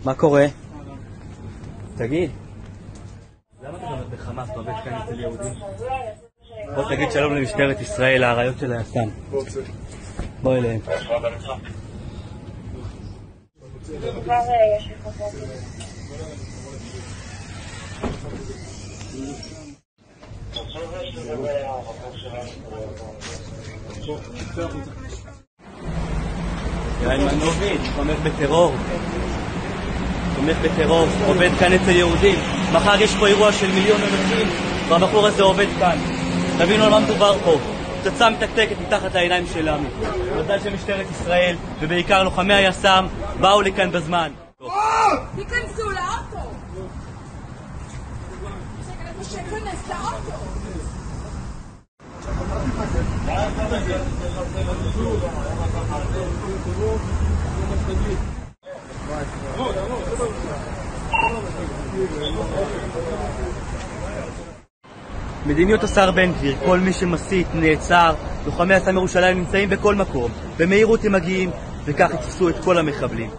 מה קורה? תגיד. למה אתה באמת בחמאס עובד כאן אצל יהודים? בוא תגיד שלום למשטרת ישראל, האריות של היס"מ. בוא אליהם. מנוביץ', תומך בטרור, עובד כאן אצל יהודים. מחר יש פה אירוע של 1,000,000 אנשים והבחור הזה עובד כאן. תבינו על מה מדובר פה. פצצה מתקתקת מתחת לעיניים שלנו. מזל שמשטרת ישראל ובעיקר לוחמי היס"מ באו לכאן בזמן. תיכנסו לאוטו! שכנס לאוטו! מדיניות השר בן גביר, כל מי שמסית נעצר. לוחמי היס"מ ירושלים נמצאים בכל מקום, במהירות הם מגיעים, וכך יתפסו את כל המחבלים.